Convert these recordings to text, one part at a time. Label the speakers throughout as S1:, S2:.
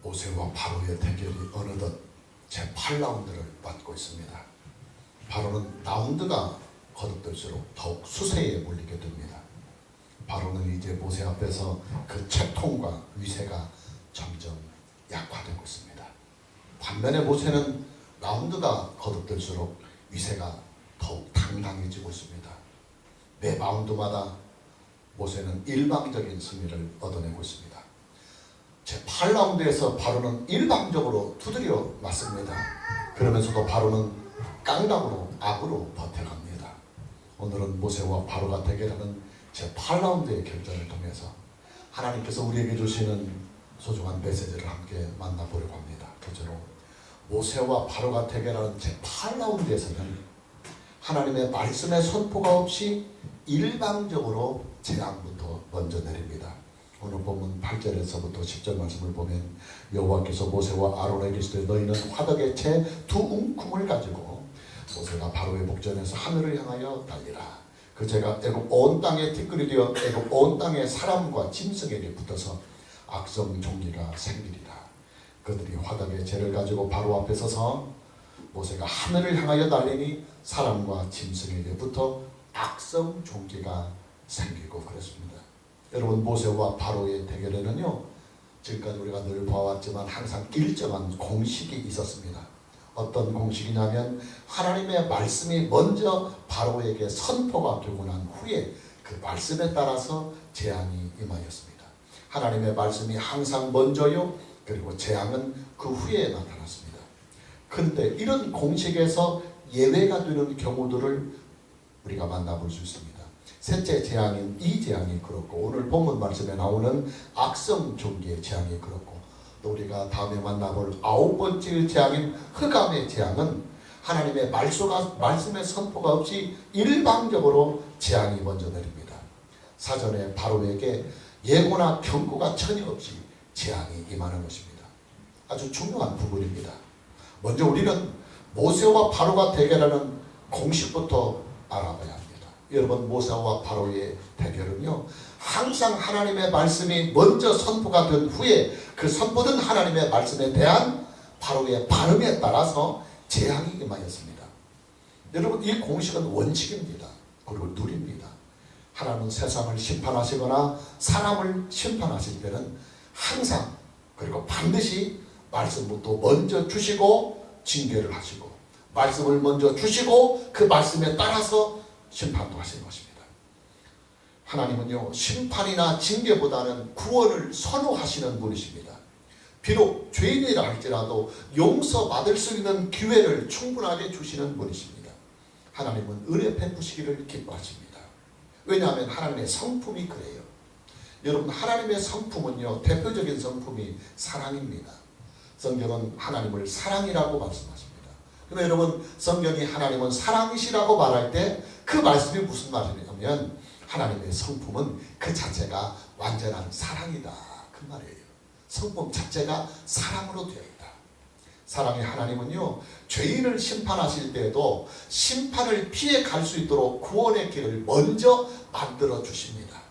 S1: 모세와 바로의 대결이 어느덧 제8라운드를 맞고 있습니다. 바로는 라운드가 거듭될수록 더욱 수세에 몰리게 됩니다. 바로는 이제 모세 앞에서 그 채통과 위세가 점점 약화되고 있습니다. 반면에 모세는 라운드가 거듭될수록 위세가 더욱 당당해지고 있습니다. 매 라운드마다 모세는 일방적인 승리를 얻어내고 있습니다. 제8라운드에서 바로는 일방적으로 두드려 맞습니다. 그러면서도 바로는 깡당으로 악으로 버텨갑니다. 오늘은 모세와 바로가 대결하는 제8라운드의 결전을 통해서 하나님께서 우리에게 주시는 소중한 메시지를 함께 만나보려고 합니다. 첫째로 모세와 바로가 대결하는 제8라운드에서는 하나님의 말씀의 선포가 없이 일방적으로 재앙부터 먼저 내립니다. 오늘 본문 8절에서부터 10절 말씀을 보면 여호와께서 모세와 아론에게 이르시되 너희는 화덕의 채 두 웅큼을 가지고 모세가 바로의 목전에서 하늘을 향하여 달리라. 그 재가 애굽 온 땅에 티끌이 되어 애굽 온 땅의 사람과 짐승에게 붙어서 악성 종기가 생기리라. 그들이 화덕의 재를 가지고 바로 앞에 서서 모세가 하늘을 향하여 달리니 사람과 짐승에게 붙어 악성 종기가 생기고 그랬습니다. 여러분, 모세와 바로의 대결에는요, 지금까지 우리가 늘 봐왔지만 항상 일정한 공식이 있었습니다. 어떤 공식이냐면 하나님의 말씀이 먼저 바로에게 선포가 되고 난 후에 그 말씀에 따라서 재앙이 임하였습니다. 하나님의 말씀이 항상 먼저요, 그리고 재앙은 그 후에 나타났습니다. 그런데 이런 공식에서 예외가 되는 경우들을 우리가 만나볼 수 있습니다. 셋째 재앙인 이 재앙이 그렇고, 오늘 본문 말씀에 나오는 악성 종기의 재앙이 그렇고, 또 우리가 다음에 만나볼 9번째 재앙인 흑암의 재앙은 하나님의 말씀의 선포가 없이 일방적으로 재앙이 먼저 내립니다. 사전에 바로에게 예고나 경고가 전혀 없이 재앙이 임하는 것입니다. 아주 중요한 부분입니다. 먼저 우리는 모세와 바로가 대결하는 공식부터 알아봐야 합니다. 여러분, 모세와 바로의 대결은요, 항상 하나님의 말씀이 먼저 선포가 된 후에 그 선포된 하나님의 말씀에 대한 바로의 반응에 따라서 재앙이 임하였습니다. 여러분, 이 공식은 원칙입니다. 그리고 룰입니다. 하나님은 세상을 심판하시거나 사람을 심판하실 때는 항상, 그리고 반드시 말씀부터 먼저 주시고 징계를 하시고, 말씀을 먼저 주시고 그 말씀에 따라서 심판도 하시는 것입니다. 하나님은요, 심판이나 징계보다는 구원을 선호하시는 분이십니다. 비록 죄인이라 할지라도 용서받을 수 있는 기회를 충분하게 주시는 분이십니다. 하나님은 은혜 베푸시기를 기뻐하십니다. 왜냐하면 하나님의 성품이 그래요. 여러분, 하나님의 성품은요, 대표적인 성품이 사랑입니다. 성경은 하나님을 사랑이라고 말씀하십니다. 그런데 여러분, 성경이 하나님은 사랑이시라고 말할 때 그 말씀이 무슨 말이냐면 하나님의 성품은 그 자체가 완전한 사랑이다, 그 말이에요. 성품 자체가 사랑으로 되어 있다. 사랑의 하나님은요, 죄인을 심판하실 때에도 심판을 피해 갈 수 있도록 구원의 길을 먼저 만들어 주십니다.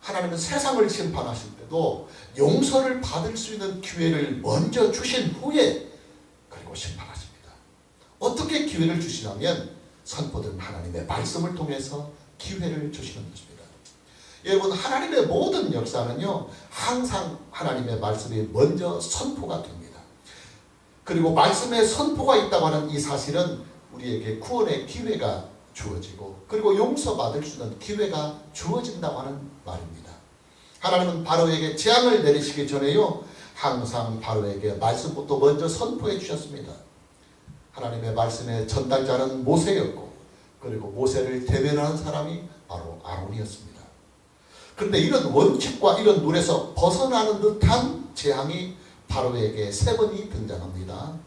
S1: 하나님은 세상을 심판하실 때도 용서를 받을 수 있는 기회를 먼저 주신 후에 그리고 심판하십니다. 어떻게 기회를 주시냐면 선포된 하나님의 말씀을 통해서 기회를 주시는 것입니다. 여러분, 하나님의 모든 역사는요, 항상 하나님의 말씀이 먼저 선포가 됩니다. 그리고 말씀의 선포가 있다고 하는 이 사실은 우리에게 구원의 기회가 주어지고, 그리고 용서받을 수 있는 기회가 주어진다고 하는 말입니다. 하나님은 바로에게 재앙을 내리시기 전에요, 항상 바로에게 말씀부터 먼저 선포해 주셨습니다. 하나님의 말씀의 전달자는 모세였고, 그리고 모세를 대변하는 사람이 바로 아론이었습니다. 그런데 이런 원칙과 이런 룰에서 벗어나는 듯한 재앙이 바로에게 3번이 등장합니다.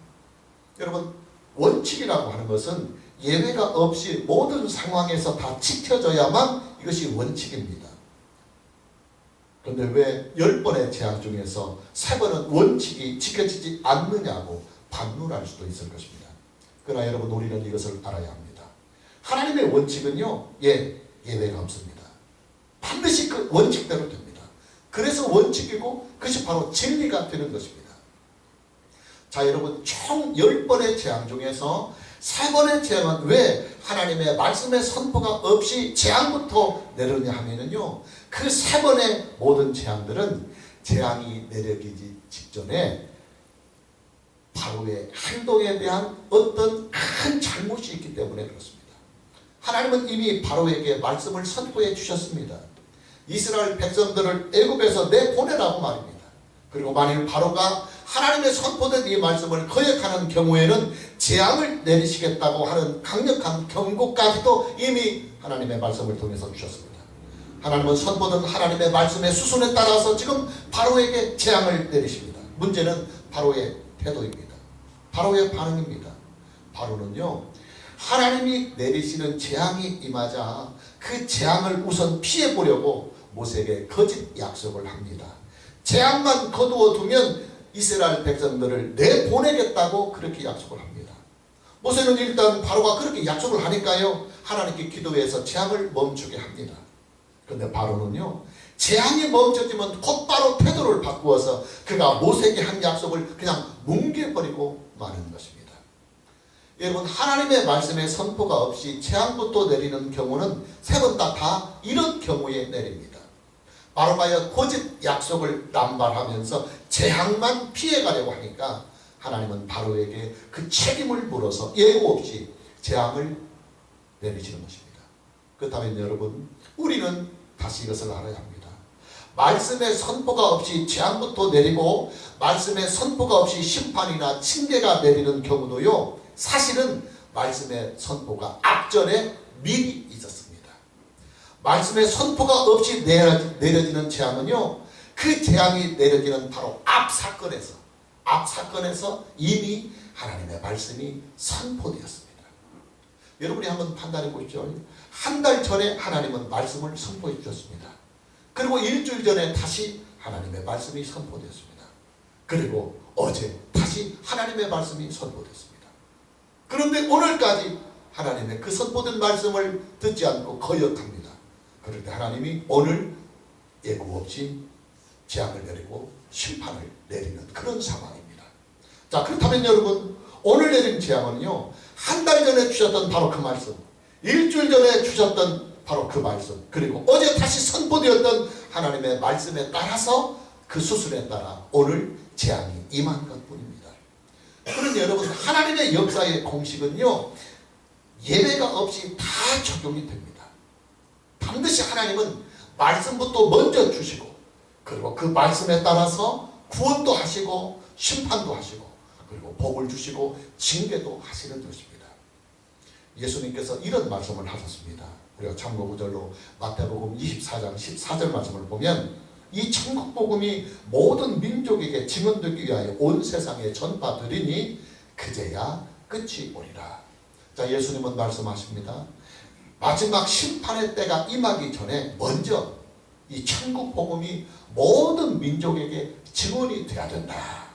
S1: 여러분, 원칙이라고 하는 것은 예외가 없이 모든 상황에서 다 지켜져야만 이것이 원칙입니다. 그런데 왜 10번의 재앙 중에서 3번은 원칙이 지켜지지 않느냐고 반문할 수도 있을 것입니다. 그러나 여러분, 우리는 이것을 알아야 합니다. 하나님의 원칙은요, 예외가 없습니다. 반드시 그 원칙대로 됩니다. 그래서 원칙이고 그것이 바로 진리가 되는 것입니다. 자, 여러분, 총 10번의 재앙 중에서 3번의 재앙은 왜 하나님의 말씀의 선포가 없이 재앙부터 내려오냐 하면은요, 그 3번의 모든 재앙들은 재앙이 내려지기 직전에 바로의 행동에 대한 어떤 큰 잘못이 있기 때문에 그렇습니다. 하나님은 이미 바로에게 말씀을 선포해 주셨습니다. 이스라엘 백성들을 애굽에서 내보내라고 말입니다. 그리고 만일 바로가 하나님의 선포된 이 말씀을 거역하는 경우에는 재앙을 내리시겠다고 하는 강력한 경고까지도 이미 하나님의 말씀을 통해서 주셨습니다. 하나님은 선포된 하나님의 말씀의 수순에 따라서 지금 바로에게 재앙을 내리십니다. 문제는 바로의 태도입니다. 바로의 반응입니다. 바로는요, 하나님이 내리시는 재앙이 임하자 그 재앙을 우선 피해보려고 모세에게 거짓 약속을 합니다. 재앙만 거두어 두면 이스라엘 백성들을 내보내겠다고 그렇게 약속을 합니다. 모세는 일단 바로가 그렇게 약속을 하니까요, 하나님께 기도해서 재앙을 멈추게 합니다. 그런데 바로는요, 재앙이 멈춰지면 곧바로 태도를 바꾸어서 그가 모세에게 한 약속을 그냥 뭉개버리고 마는 것입니다. 여러분, 하나님의 말씀에 선포가 없이 재앙부터 내리는 경우는 3번 다 이런 경우에 내립니다. 바로가 거짓 약속을 남발하면서 재앙만 피해가려고 하니까 하나님은 바로에게 그 책임을 물어서 예고 없이 재앙을 내리시는 것입니다. 그렇다면 여러분, 우리는 다시 이것을 알아야 합니다. 말씀의 선포가 없이 재앙부터 내리고 말씀의 선포가 없이 심판이나 징계가 내리는 경우도요, 사실은 말씀의 선포가 앞전에 미리 있었습니다. 말씀의 선포가 없이 내려지는 재앙은요, 그 재앙이 내려지는 바로 앞 사건에서 이미 하나님의 말씀이 선포되었습니다. 여러분이 한번 판단해 보십시오. 한 달 전에 하나님은 말씀을 선포해 주셨습니다. 그리고 일주일 전에 다시 하나님의 말씀이 선포되었습니다. 그리고 어제 다시 하나님의 말씀이 선포됐습니다. 그런데 오늘까지 하나님의 그 선포된 말씀을 듣지 않고 거역합니다. 그런데 하나님이 오늘 예고 없이 재앙을 내리고 심판을 내리는 그런 상황입니다. 자, 그렇다면 여러분, 오늘 내린 재앙은요, 한 달 전에 주셨던 바로 그 말씀, 일주일 전에 주셨던 바로 그 말씀, 그리고 어제 다시 선포되었던 하나님의 말씀에 따라서 그 수순에 따라 오늘 재앙이 임한 것뿐입니다. 그런데 여러분, 하나님의 역사의 공식은요, 예외가 없이 다 적용이 됩니다. 반드시 하나님은 말씀부터 먼저 주시고, 그리고 그 말씀에 따라서 구원도 하시고 심판도 하시고 그리고 복을 주시고 징계도 하시는 것입니다. 예수님께서 이런 말씀을 하셨습니다. 우리가 참고 구절로 마태복음 24장 14절 말씀을 보면, 이 천국복음이 모든 민족에게 증언되기 위하여 온 세상에 전파되리니 그제야 끝이 오리라. 자, 예수님은 말씀하십니다. 마지막 심판의 때가 임하기 전에 먼저 이 천국복음이 모든 민족에게 증언이 되어야 된다.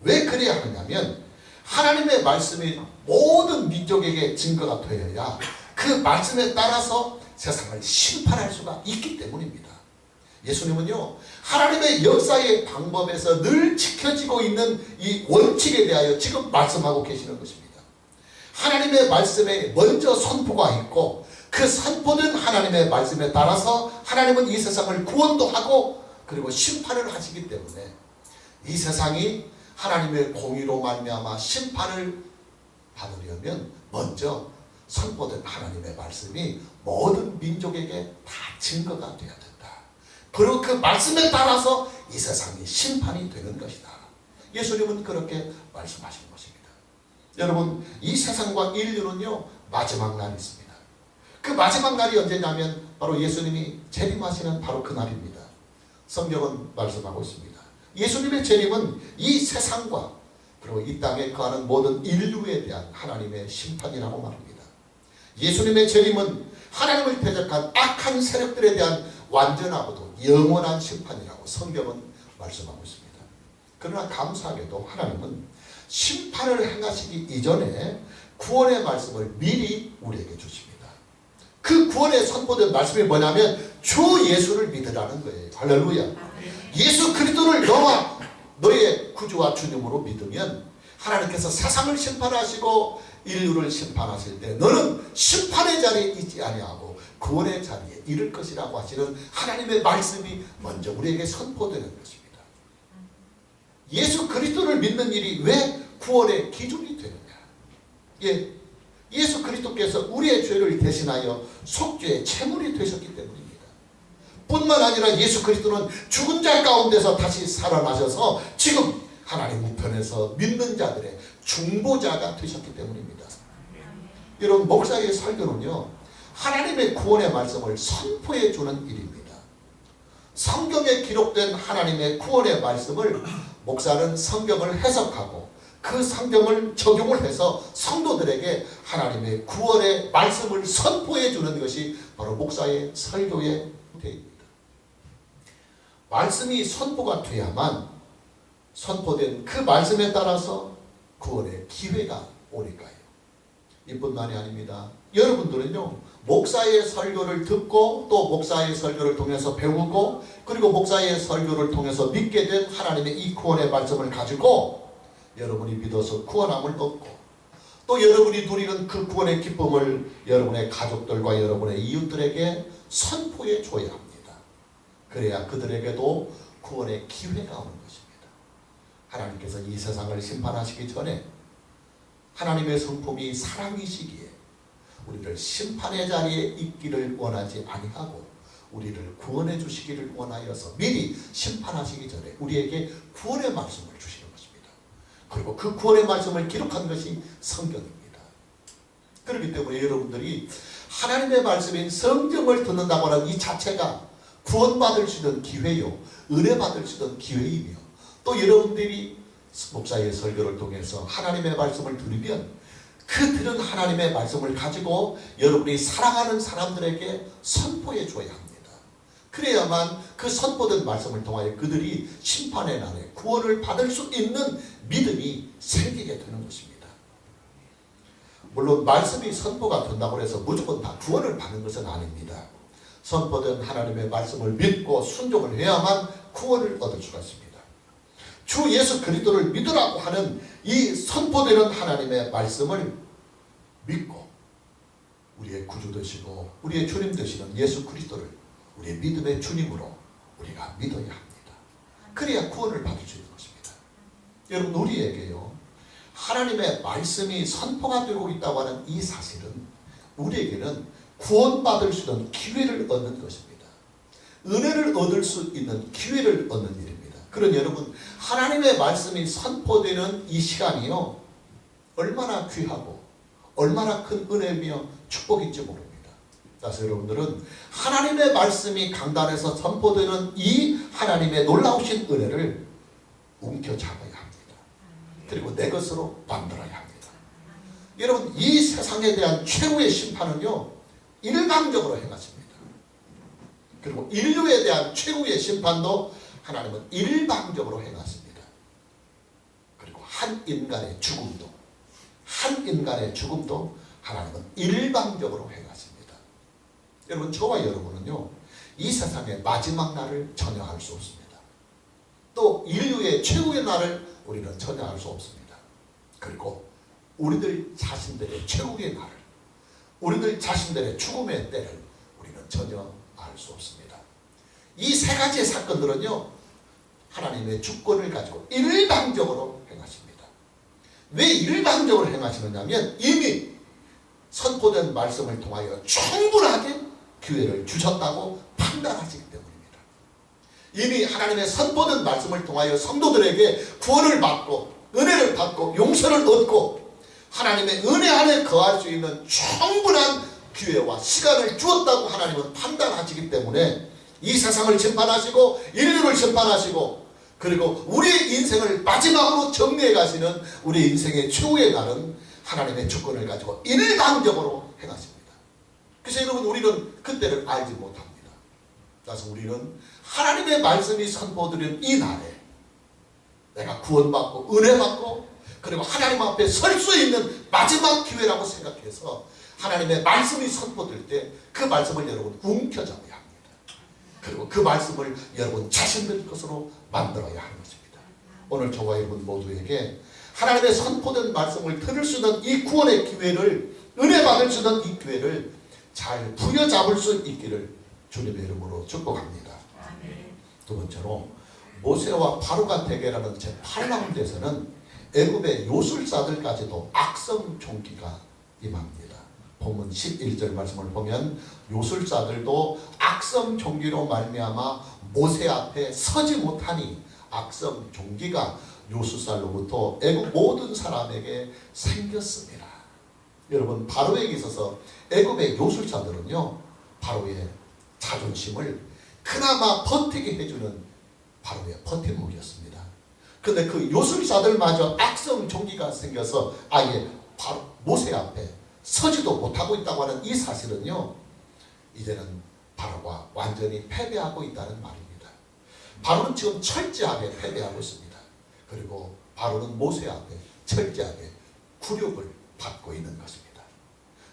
S1: 왜 그래야 하느냐면, 하나님의 말씀이 모든 민족에게 증거가 되어야 그 말씀에 따라서 세상을 심판할 수가 있기 때문입니다. 예수님은요, 하나님의 역사의 방법에서 늘 지켜지고 있는 이 원칙에 대하여 지금 말씀하고 계시는 것입니다. 하나님의 말씀에 먼저 선포가 있고, 그 선포된 하나님의 말씀에 따라서 하나님은 이 세상을 구원도 하고 그리고 심판을 하시기 때문에 이 세상이 하나님의 공의로 말미암아 심판을 받으려면 먼저 선포된 하나님의 말씀이 모든 민족에게 다 증거가 되어야 된다. 그리고 그 말씀에 따라서 이 세상이 심판이 되는 것이다. 예수님은 그렇게 말씀하신 것입니다. 여러분, 이 세상과 인류는요, 마지막 날이 있습니다. 그 마지막 날이 언제냐면 바로 예수님이 재림하시는 바로 그 날입니다. 성경은 말씀하고 있습니다. 예수님의 재림은 이 세상과 그리고 이 땅에 거하는 모든 인류에 대한 하나님의 심판이라고 말합니다. 예수님의 재림은 하나님을 대적한 악한 세력들에 대한 완전하고도 영원한 심판이라고 성경은 말씀하고 있습니다. 그러나 감사하게도 하나님은 심판을 행하시기 이전에 구원의 말씀을 미리 우리에게 주십니다. 그 구원에 선포된 말씀이 뭐냐면 주 예수를 믿으라는 거예요. 할렐루야. 예수 그리스도를 너의 구주와 주님으로 믿으면 하나님께서 세상을 심판하시고 인류를 심판하실 때 너는 심판의 자리에 있지 아니하고 구원의 자리에 이를 것이라고 하시는 하나님의 말씀이 먼저 우리에게 선포되는 것입니다. 예수 그리스도를 믿는 일이 왜 구원의 기준이 되느냐? 예수 그리스도께서 우리의 죄를 대신하여 속죄의 제물이 되셨기 때문입니다. 뿐만 아니라 예수 그리스도는 죽은 자 가운데서 다시 살아나셔서 지금 하나님 우편에서 믿는 자들의 중보자가 되셨기 때문입니다. 여러분, 목사의 설교는요, 하나님의 구원의 말씀을 선포해 주는 일입니다. 성경에 기록된 하나님의 구원의 말씀을 목사는 성경을 해석하고 그 성경을 적용을 해서 성도들에게 하나님의 구원의 말씀을 선포해 주는 것이 바로 목사의 설교의 대입니다. 말씀이 선포가 돼야만 선포된 그 말씀에 따라서 구원의 기회가 오니까요. 이뿐만이 아닙니다. 여러분들은요, 목사의 설교를 듣고 또 목사의 설교를 통해서 배우고 그리고 목사의 설교를 통해서 믿게 된 하나님의 이 구원의 말씀을 가지고 여러분이 믿어서 구원함을 얻고 또 여러분이 누리는 그 구원의 기쁨을 여러분의 가족들과 여러분의 이웃들에게 선포해 줘야 합니다. 그래야 그들에게도 구원의 기회가 오는 것입니다. 하나님께서 이 세상을 심판하시기 전에 하나님의 성품이 사랑이시기에 우리를 심판의 자리에 있기를 원하지 아니하고 우리를 구원해 주시기를 원하여서 미리 심판하시기 전에 우리에게 구원의 말씀을 주시는 것입니다. 그리고 그 구원의 말씀을 기록한 것이 성경입니다. 그렇기 때문에 여러분들이 하나님의 말씀인 성경을 듣는다고 하는 이 자체가 구원받을 수 있는 기회요, 은혜 받을 수 있는 기회이며 또 여러분들이 목사의 설교를 통해서 하나님의 말씀을 들으면 그 들은 하나님의 말씀을 가지고 여러분이 사랑하는 사람들에게 선포해 줘야 합니다. 그래야만 그 선포된 말씀을 통하여 그들이 심판의 날에 구원을 받을 수 있는 믿음이 생기게 되는 것입니다. 물론 말씀이 선포가 된다고 해서 무조건 다 구원을 받는 것은 아닙니다. 선포된 하나님의 말씀을 믿고 순종을 해야만 구원을 얻을 수가 있습니다. 주 예수 그리스도를 믿으라고 하는 이 선포되는 하나님의 말씀을 믿고 우리의 구주 되시고 우리의 주님 되시는 예수 그리스도를 우리의 믿음의 주님으로 우리가 믿어야 합니다. 그래야 구원을 받을 수 있는 것입니다. 여러분, 우리에게요, 하나님의 말씀이 선포가 되고 있다고 하는 이 사실은 우리에게는 구원받을 수 있는 기회를 얻는 것입니다. 은혜를 얻을 수 있는 기회를 얻는 일입니다. 그런 여러분, 하나님의 말씀이 선포되는 이 시간이요, 얼마나 귀하고 얼마나 큰 은혜며 축복인지 모릅니다. 따라서 여러분들은 하나님의 말씀이 강단에서 선포되는 이 하나님의 놀라우신 은혜를 움켜잡아야 합니다. 그리고 내 것으로 만들어야 합니다. 여러분, 이 세상에 대한 최후의 심판은요, 일방적으로 행하십니다. 그리고 인류에 대한 최후의 심판도 하나님은 일방적으로 행하십니다. 그리고 한 인간의 죽음도 하나님은 일방적으로 행하십니다. 여러분, 저와 여러분은요, 이 세상의 마지막 날을 전혀 알 수 없습니다. 또 인류의 최후의 날을 우리는 전혀 알 수 없습니다. 그리고 우리들 자신들의 최후의 날을, 우리들 자신들의 죽음의 때를 우리는 전혀 알 수 없습니다. 이 세 가지의 사건들은요, 하나님의 주권을 가지고 일방적으로 행하십니다. 왜 일방적으로 행하시느냐면 이미 선포된 말씀을 통하여 충분하게 기회를 주셨다고 판단하시기 때문입니다. 이미 하나님의 선포된 말씀을 통하여 성도들에게 구원을 받고 은혜를 받고 용서를 얻고 하나님의 은혜 안에 거할 수 있는 충분한 기회와 시간을 주었다고 하나님은 판단하시기 때문에 이 세상을 심판하시고 인류를 심판하시고 그리고 우리의 인생을 마지막으로 정리해 가시는 우리 인생의 최후의 날은 하나님의 주권을 가지고 일방적으로 행하십니다. 그래서 여러분, 우리는 그때를 알지 못합니다. 그래서 우리는 하나님의 말씀이 선포되는 이 날에 내가 구원받고 은혜받고 그리고 하나님 앞에 설 수 있는 마지막 기회라고 생각해서 하나님의 말씀이 선포될 때 그 말씀을 여러분 움켜잡아야 합니다. 그리고 그 말씀을 여러분 자신들 것으로 만들어야 하는 것입니다. 오늘 저와 여러분 모두에게 하나님의 선포된 말씀을 들을 수 있는 이 구원의 기회를, 은혜 받을 수 있는 이 기회를 잘 부여잡을 수 있기를 주님의 이름으로 축복합니다. 두 번째로 모세와 바로가 대결하는 제8라운드에서는 애굽의 요술사들까지도 악성 종기가 임합니다. 본문 11절 말씀을 보면 요술사들도 악성 종기로 말미암아 모세 앞에 서지 못하니 악성 종기가 요술사로부터 애굽 모든 사람에게 생겼습니다. 여러분, 바로에게 있어서 애굽의 요술사들은요, 바로의 자존심을 그나마 버티게 해주는 바로의 버팀목이었습니다. 근데 그 요술사들마저 악성 종기가 생겨서 아예 바로 모세 앞에 서지도 못하고 있다고 하는 이 사실은요, 이제는 바로가 완전히 패배하고 있다는 말입니다. 바로는 지금 철저하게 패배하고 있습니다. 그리고 바로는 모세 앞에 철저하게 굴욕을 받고 있는 것입니다.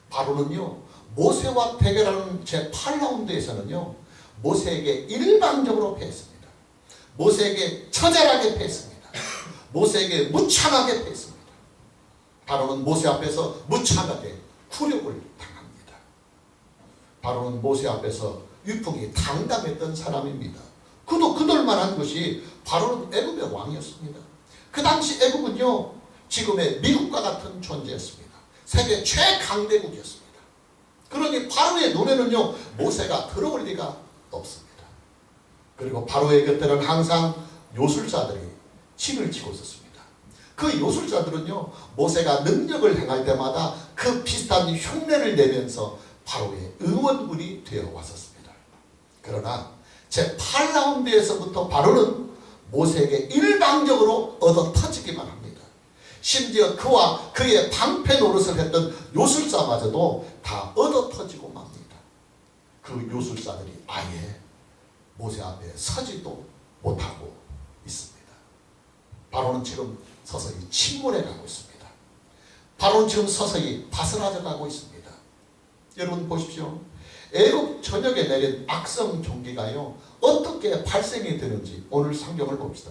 S1: 바로는요, 모세와 대결하는 제8라운드에서는요, 모세에게 일방적으로 패했습니다. 모세에게 처절하게 패했습니다. 모세에게 무참하게 패했습니다. 바로는 모세 앞에서 무참하게 굴욕을 당합니다. 바로는 모세 앞에서 위풍이 당당했던 사람입니다. 그도 그럴만한 것이 바로는 애굽의 왕이었습니다. 그 당시 애굽은요, 지금의 미국과 같은 존재였습니다. 세계 최강대국이었습니다. 그러니 바로의 눈에는요, 모세가 들어올 리가 없습니다. 그리고 바로의 곁에는 항상 요술사들이 진을 치고 있었습니다. 그 요술사들은요, 모세가 능력을 행할 때마다 그 비슷한 흉내를 내면서 바로의 응원군이 되어 왔었습니다. 그러나 제8라운드에서부터 바로는 모세에게 일방적으로 얻어 터지기만 합니다. 심지어 그와 그의 방패 노릇을 했던 요술사마저도 다 얻어 터지고 맙니다. 그 요술사들이 아예 모세 앞에 서지도 못하고 있습니다. 바로는 지금 서서히 침몰해 가고 있습니다. 바로는 지금 서서히 바스라져 가고 있습니다. 여러분 보십시오. 애굽 전역에 내린 악성 종기가요, 어떻게 발생이 되는지 오늘 성경을 봅시다.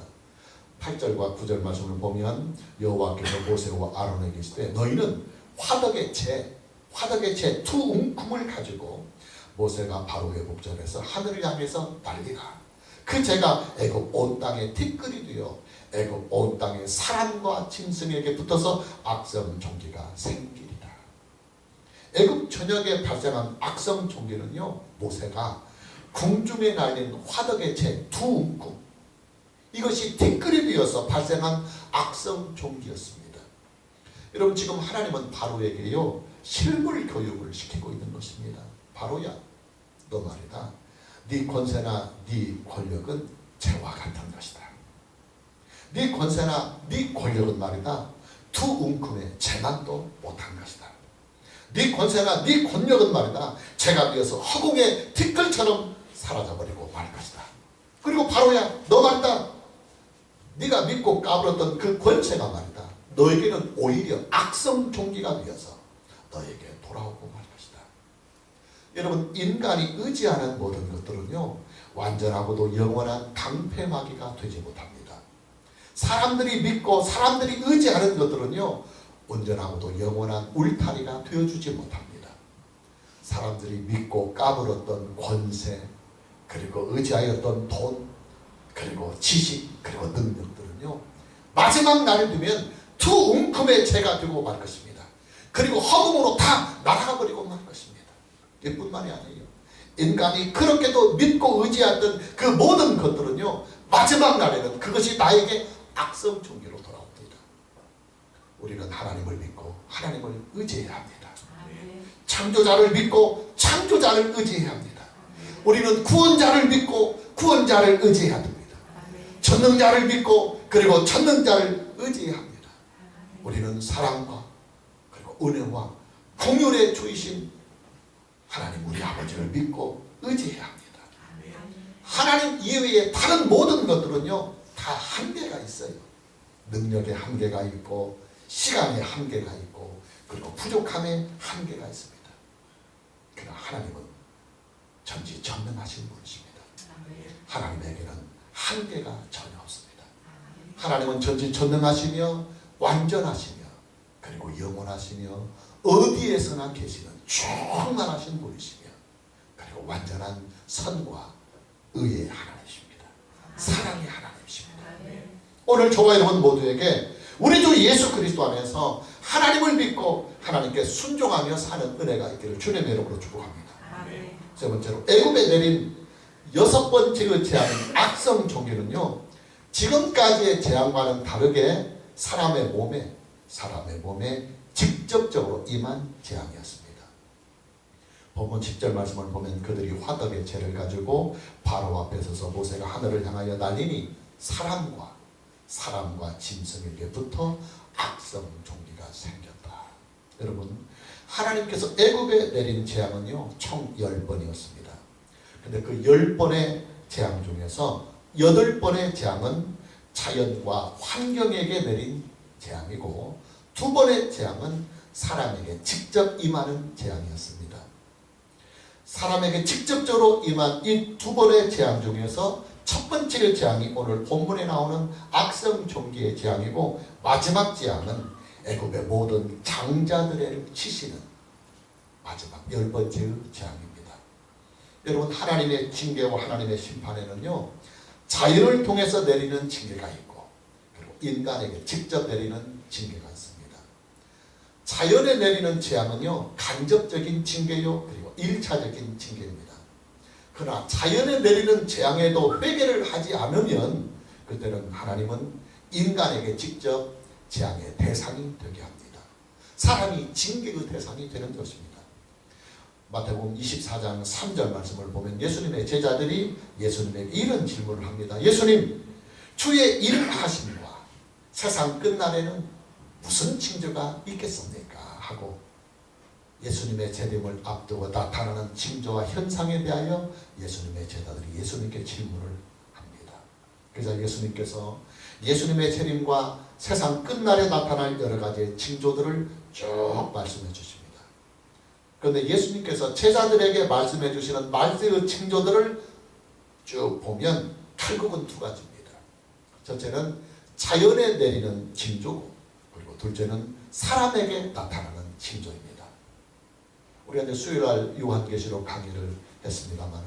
S1: 8절과 9절 말씀을 보면 여호와께서 모세와 아론에게 이르시되 너희는 화덕의 채 두 웅큼을 가지고 모세가 바로의 목전에서 하늘을 향해서 날리라. 그 채가 애굽 온 땅에 티끌이 되어 애굽 온 땅의 사람과 짐승에게 붙어서 악성 종기가 생기리라. 애굽 전역에 발생한 악성 종기는요, 모세가 궁중에 날린 화덕의 채 두 웅큼, 이것이 티끌이 되어서 발생한 악성 종기였습니다. 여러분, 지금 하나님은 바로에게요, 실물 교육을 시키고 있는 것입니다. 바로야, 너 말이다. 네 권세나 네 권력은 채와 같은 것이다. 네 권세나 네 권력은 말이다, 두 웅큼의 채만도 못한 것이다. 네 권세나 네 권력은 말이다, 채가 되어서 허공의 티끌처럼 사라져버리고 말 것이다. 그리고 바로야, 너 말이다, 네가 믿고 까불었던 그 권세가 말이다, 너에게는 오히려 악성 종기가 되어서 너에게 돌아오고 말 것이다. 여러분, 인간이 의지하는 모든 것들은요, 완전하고도 영원한 방패막이가 되지 못합니다. 사람들이 믿고 사람들이 의지하는 것들은요, 온전하고도 영원한 울타리가 되어주지 못합니다. 사람들이 믿고 까불었던 권세, 그리고 의지하였던 돈, 그리고 지식, 그리고 능력들은요, 마지막 날을 되면 두 웅큼의 채가 되고 말 것입니다. 그리고 허공으로 다 날아가 버리고 말 것입니다. 이뿐만이 아니에요. 인간이 그렇게도 믿고 의지했던 그 모든 것들은요, 마지막 날에는 그것이 나에게 악성 종기로 돌아옵니다. 우리는 하나님을 믿고 하나님을 의지해야 합니다. 창조자를 믿고 창조자를 의지해야 합니다. 우리는 구원자를 믿고 구원자를 의지해야 됩니다. 전능자를 믿고 그리고 전능자를 의지해야 합니다. 우리는 사랑과 그리고 은혜와 공율의 주이신 하나님 우리 아버지를 믿고 의지해야 합니다. 하나님 이외의 다른 모든 것들은요, 다 한계가 있어요. 능력의 한계가 있고 시간의 한계가 있고 그리고 부족함의 한계가 있습니다. 그러나 하나님은 전지전능하신 분이십니다. 하나님에게는 한계가 전혀 없습니다. 하나님은 전지전능하시며 완전하시며 그리고 영원하시며 어디에서나 계시는 충만하신 분이시며 그리고 완전한 선과 의의 하나님이십니다. 사랑의 하나님이십니다. 오늘 저와 여러분 모두에게 우리 주 예수 그리스도 안에서 하나님을 믿고 하나님께 순종하며 사는 은혜가 있기를 주님의 이름으로 축복합니다. 세 번째로 애굽에 내린 6번째의 재앙인 악성 종기는요, 지금까지의 재앙과는 다르게 사람의 몸에 직접적으로 임한 재앙이었습니다. 본문 10절 말씀을 보면 그들이 화덕의 재를 가지고 바로 앞에 서서 모세가 하늘을 향하여 날리니 사람과 짐승에게 붙어 악성 종기가 생겼다. 여러분, 하나님께서 애굽에 내린 재앙은요 총 10번이었습니다. 근데 그 10번의 재앙 중에서 8번의 재앙은 자연과 환경에게 내린 재앙이고 2번의 재앙은 사람에게 직접 임하는 재앙이었습니다. 사람에게 직접적으로 임한 이 2번의 재앙 중에서 첫 번째 재앙이 오늘 본문에 나오는 악성 종기의 재앙이고 마지막 재앙은 애굽의 모든 장자들을 치시는 마지막 10번째의 재앙입니다. 여러분, 하나님의 징계와 하나님의 심판에는요 자연을 통해서 내리는 징계가 있고 그리고 인간에게 직접 내리는 징계가 있습니다. 자연에 내리는 재앙은요 간접적인 징계요 그리고 1차적인 징계입니다. 그러나 자연에 내리는 재앙에도 회개를 하지 않으면 그때는 하나님은 인간에게 직접 재앙의 대상이 되게 합니다. 사람이 징계의 대상이 되는 것입니다. 마태복음 24장 3절 말씀을 보면 예수님의 제자들이 예수님에게 이런 질문을 합니다. 예수님, 주의 일하심과 세상 끝날에는 무슨 징조가 있겠습니까? 하고 예수님의 재림을 앞두고 나타나는 징조와 현상에 대하여 예수님의 제자들이 예수님께 질문을 합니다. 그래서 예수님께서 예수님의 재림과 세상 끝날에 나타날 여러 가지의 징조들을 쭉 말씀해 주십니다. 그런데 예수님께서 제자들에게 말씀해 주시는 말세의 징조들을 쭉 보면 결국은 2가지입니다. 첫째는 자연에 내리는 징조고 그리고 둘째는 사람에게 나타나는 징조입니다. 우리가 이제 수요일날 요한계시록 강의를 했습니다만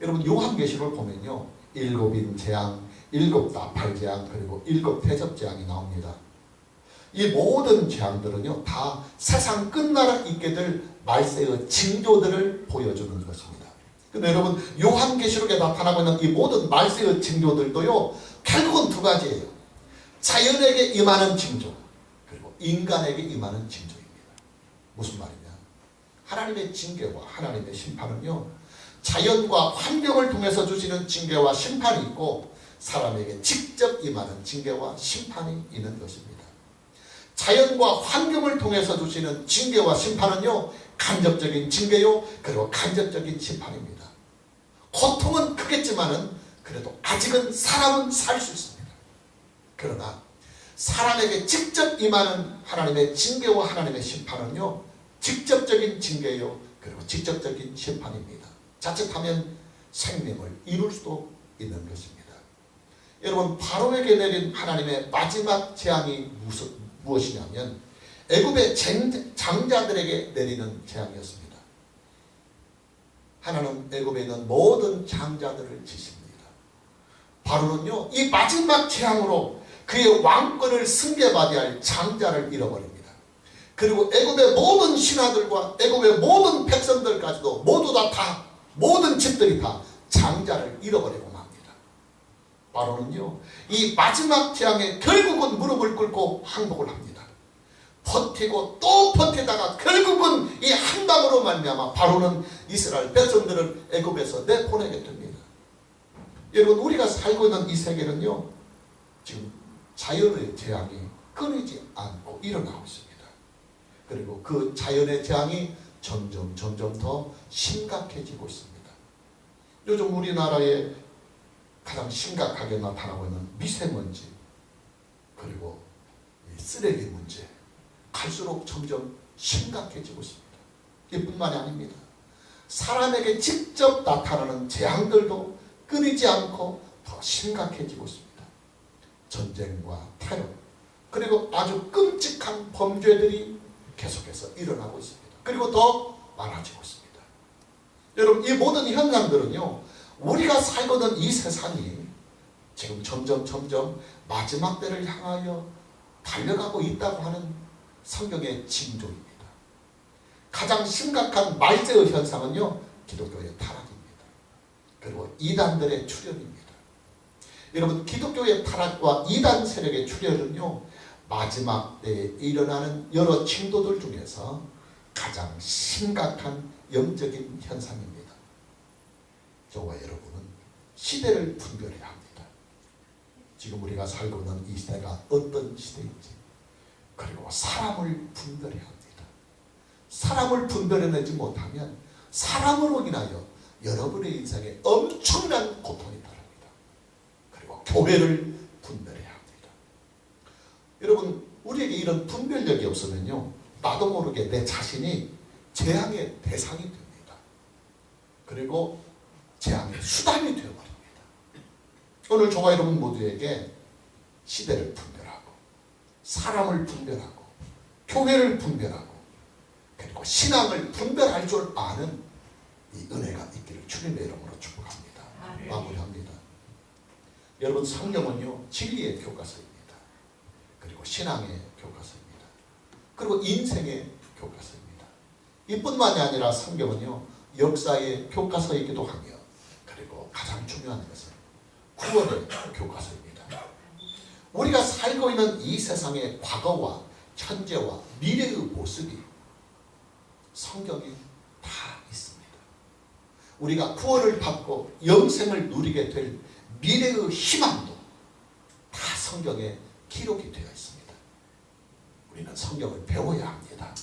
S1: 여러분 요한계시록을 보면요 7인 재앙, 7 나팔 재앙 그리고 7 대접 재앙이 나옵니다. 이 모든 재앙들은요 다 세상 끝날에 있게 될 말세의 징조들을 보여주는 것입니다. 근데 여러분 요한계시록에 나타나고 있는 이 모든 말세의 징조들도요 결국은 2가지예요. 자연에게 임하는 징조 그리고 인간에게 임하는 징조입니다. 무슨 말이냐? 하나님의 징계와 하나님의 심판은요 자연과 환경을 통해서 주시는 징계와 심판이 있고 사람에게 직접 임하는 징계와 심판이 있는 것입니다. 자연과 환경을 통해서 주시는 징계와 심판은요 간접적인 징계요 그리고 간접적인 심판입니다. 고통은 크겠지만은 그래도 아직은 사람은 살 수 있습니다. 그러나 사람에게 직접 임하는 하나님의 징계와 하나님의 심판은요 직접적인 징계요 그리고 직접적인 심판입니다. 자칫하면 생명을 이룰 수도 있는 것입니다. 여러분, 바로에게 내린 하나님의 마지막 재앙이 무엇이냐면 애굽의 장자들에게 내리는 재앙이었습니다. 하나님은 애굽에 있는 모든 장자들을 치십니다. 바로는요 이 마지막 재앙으로 그의 왕권을 승계받아야 할 장자를 잃어버립니다. 그리고 애굽의 모든 신하들과 애굽의 모든 백성들까지도 모두 다 모든 집들이 다 장자를 잃어버리고 맙니다. 바로는요 이 마지막 재앙에 결국은 무릎을 꿇고 항복을 합니다. 버티고 또 버티다가 결국은 이 한 방으로 말미암아 바로는 이스라엘 백성들을 애굽에서 내보내게 됩니다. 여러분, 우리가 살고 있는 이 세계는요 지금 자연의 재앙이 끊이지 않고 일어나고 있습니다. 그리고 그 자연의 재앙이 점점 더 심각해지고 있습니다. 요즘 우리나라에 가장 심각하게 나타나고 있는 미세먼지 그리고 쓰레기 문제 갈수록 점점 심각해지고 있습니다. 이뿐만이 아닙니다. 사람에게 직접 나타나는 재앙들도 끊이지 않고 더 심각해지고 있습니다. 전쟁과 테러, 그리고 아주 끔찍한 범죄들이 계속해서 일어나고 있습니다. 그리고 더 많아지고 있습니다. 여러분, 이 모든 현상들은요, 우리가 살고 있는 이 세상이 지금 점점 마지막 때를 향하여 달려가고 있다고 하는 성경의 징조입니다. 가장 심각한 말세의 현상은요, 기독교의 타락입니다. 그리고 이단들의 출현입니다. 여러분, 기독교의 타락과 이단 세력의 출현은요, 마지막 때에 일어나는 여러 징조들 중에서 가장 심각한 영적인 현상입니다. 저와 여러분은 시대를 분별해야 합니다. 지금 우리가 살고 있는 이 시대가 어떤 시대인지, 그리고 사람을 분별해야 합니다. 사람을 분별해내지 못하면 사람으로 인하여 여러분의 인생에 엄청난 고통이 따릅니다. 그리고 교회를 분별해야 합니다. 여러분, 우리에게 이런 분별력이 없으면요, 나도 모르게 내 자신이 재앙의 대상이 됩니다. 그리고 재앙의 수단이 되어버립니다. 오늘 저와 여러분 모두에게 시대를 분별하고, 사람을 분별하고, 교회를 분별하고, 그리고 신앙을 분별할 줄 아는 이 은혜가 있기를 주님의 이름으로 축복합니다. 마무리합니다. 여러분, 성경은요, 진리의 교과서입니다. 그리고 신앙의 교과서입니다. 그리고 인생의 교과서입니다. 이뿐만이 아니라 성경은요, 역사의 교과서이기도 하며, 그리고 가장 중요한 것은 구원의 교과서입니다. 우리가 살고 있는 이 세상의 과거와 현재와 미래의 모습이 성경에 다 있습니다. 우리가 구원을 받고 영생을 누리게 될 미래의 희망도 다 성경에 기록이 되어 있습니다. 우리는 성경을 배워야 합니다.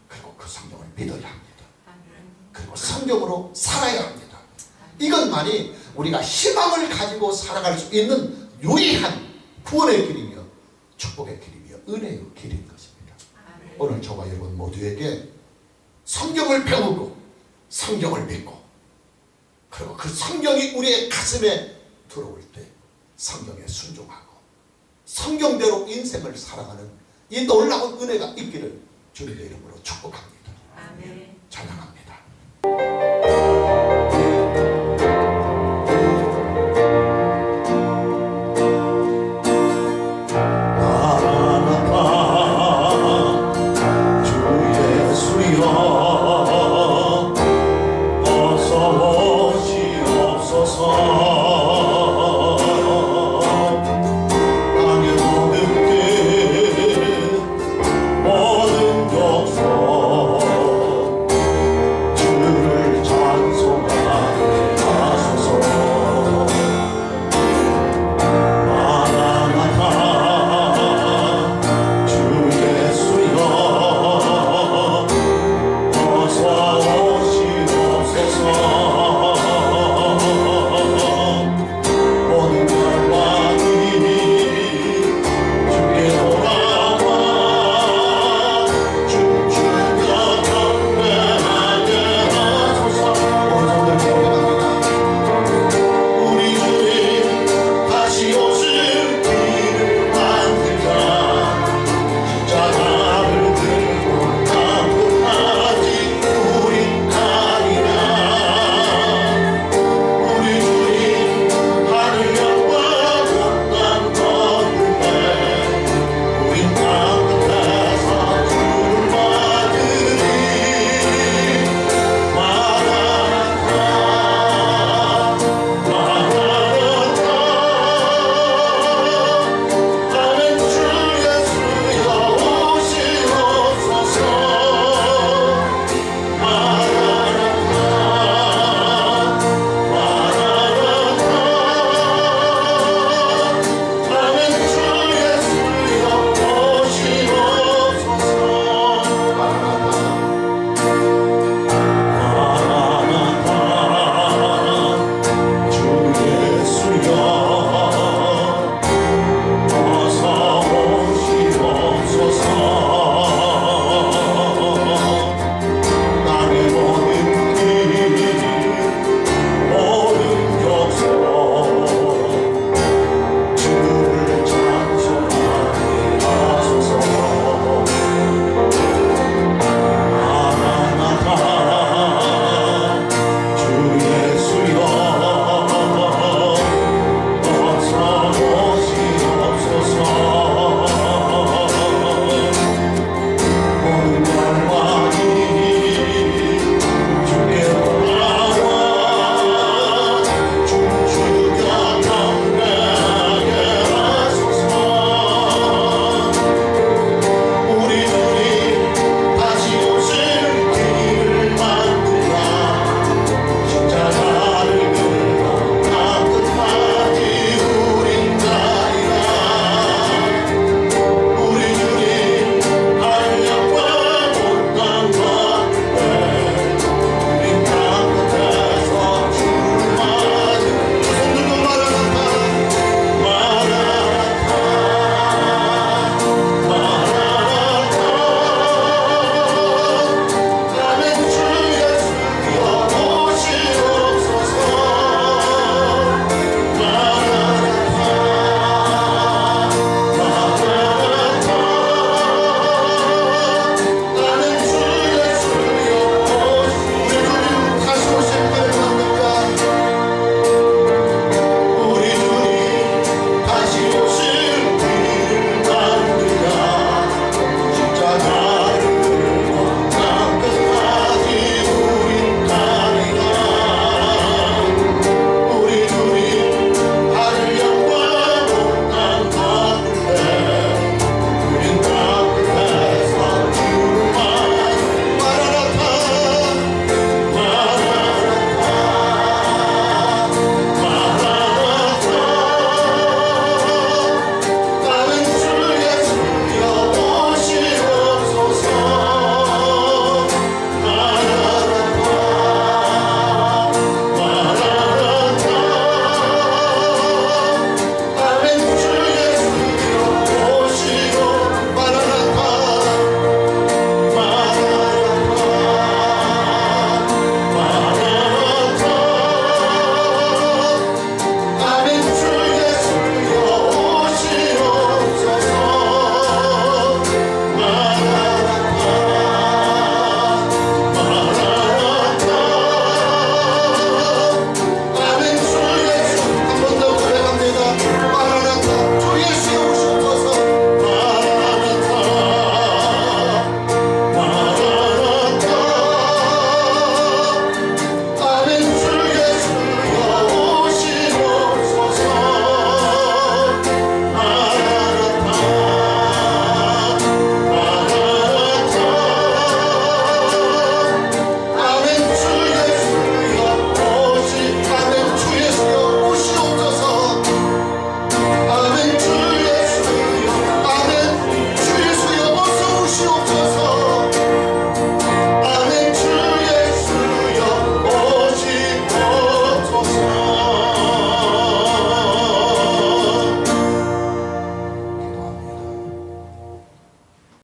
S1: 그리고 그 성경을 믿어야 합니다. 그리고 성경으로 살아야 합니다. 이것만이 우리가 희망을 가지고 살아갈 수 있는 유일한 구원의 길이며 축복의 길이며 은혜의 길인 것입니다. 오늘 저와 여러분 모두에게 성경을 배우고 성경을 믿고, 그리고 그 성경이 우리의 가슴에 들어올 때 성경에 순종하고 성경대로 인생을 살아가는 이 놀라운 은혜가 있기를 주님의 이름으로 축복합니다. 찬양합니다.